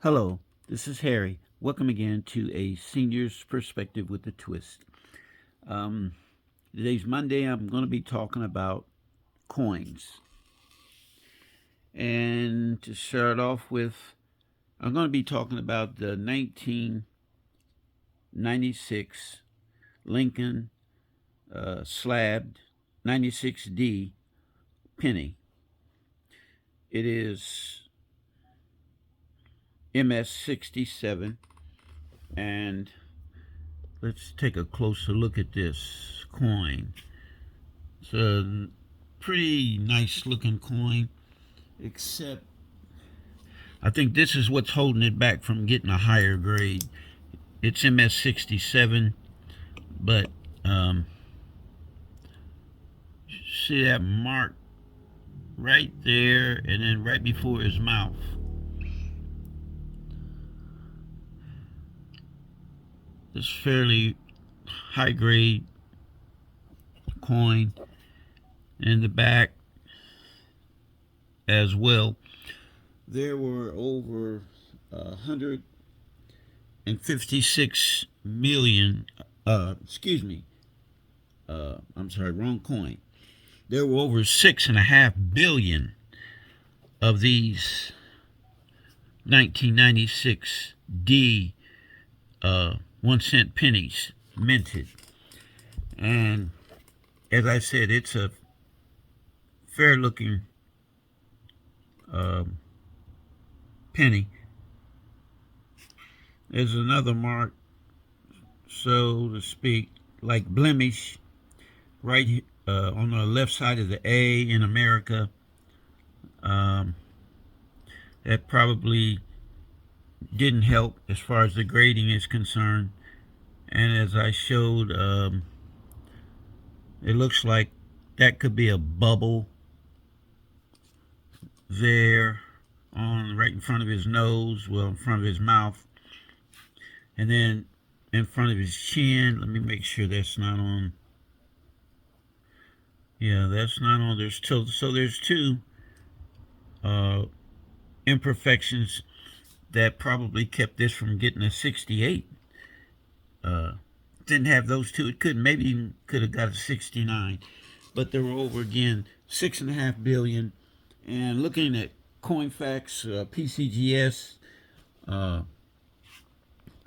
Hello, this is Harry. Welcome again to a senior's perspective with a twist. Um, Today's Monday. I'm going to be talking about coins. And to start off with, I'm going to be talking about the 1996 Lincoln Slabbed 96D penny. It is MS67, and let's take a closer look at this coin. It's a pretty nice looking coin, except I think this is what's holding it back from getting a higher grade. It's MS67, but see that mark right there, and then right before his mouth. This fairly high grade coin in the back as well. There were over 156 million. I'm sorry, wrong coin. There were over 6.5 billion of these 1996 D 1 cent pennies minted. And as I said, it's a fair looking penny. There's another mark, so to speak, like blemish, right on the left side of the A in America. That probably didn't help as far as the grading is concerned. And as I showed, it looks like that could be a bubble there on right in front of his nose, well, in front of his mouth, and then in front of his chin. Let me make sure that's not on. Yeah, that's not on. There's two, so there's two imperfections that probably kept this from getting a 68. Didn't have those two. It maybe even could have got a 69, but there were over again 6.5 billion. And looking at Coinfax, PCGS,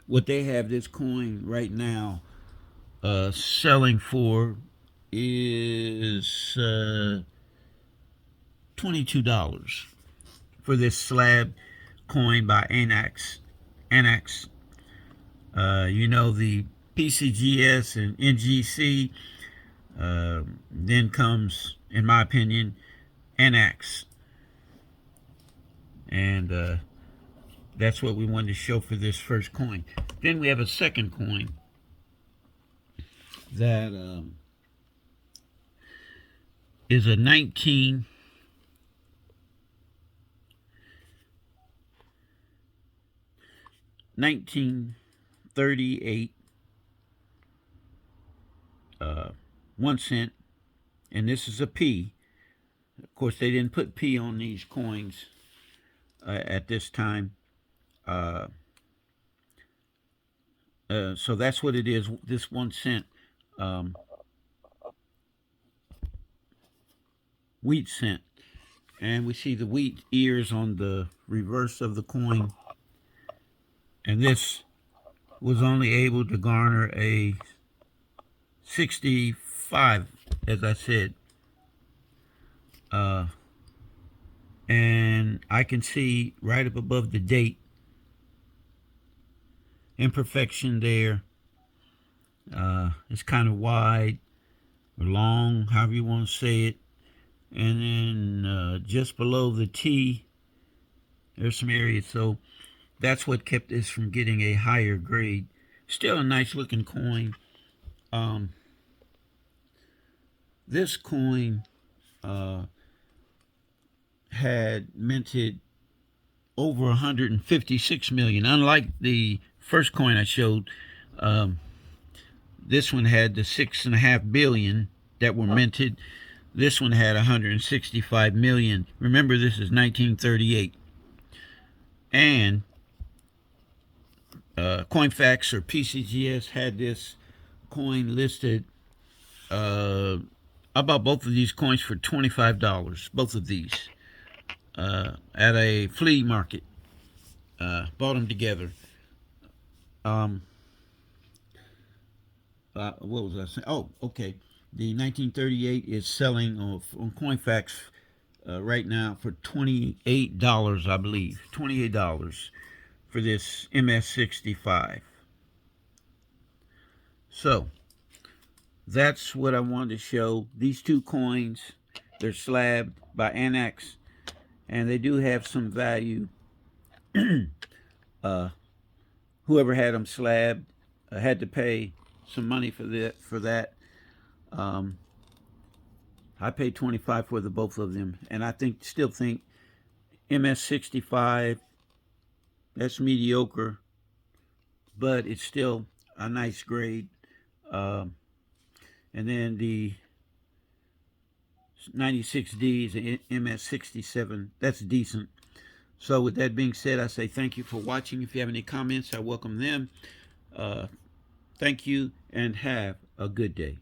what they have this coin right now selling for is $22 for this slab coin by ANACS. ANACS. The PCGS and NGC. Then comes, in my opinion, ANACS. And that's what we wanted to show for this first coin. Then we have a second coin that is a 1938 1 cent, and this is a P. Of course, they didn't put P on these coins at this time. So that's what it is, this 1 cent wheat cent. And we see the wheat ears on the reverse of the coin. And this was only able to garner a 65, as I said. And I can see right up above the date, imperfection there. It's kind of wide or long, however you want to say it. And then just below the T, there's some areas. So that's what kept this from getting a higher grade. Still a nice looking coin. This coin had minted over 156 million. Unlike the first coin I showed, this one had the 6.5 billion that were minted. This one had 165 million. Remember, this is 1938. And Coinfax or PCGS had this coin listed. I bought both of these coins for $25. Both of these at a flea market. Bought them together. What was I saying? Oh, okay. The 1938 is selling on Coinfax right now for $28, I believe. $28 for this MS65. So that's what I wanted to show. These two coins, they're slabbed by ANACS, and they do have some value. Whoever had them slabbed had to pay some money for that. I paid $25 for the both of them, and I still think MS65, that's mediocre, but it's still a nice grade. And then the 96D is MS67. That's decent. So with that being said, I say thank you for watching. If you have any comments, I welcome them. Thank you and have a good day.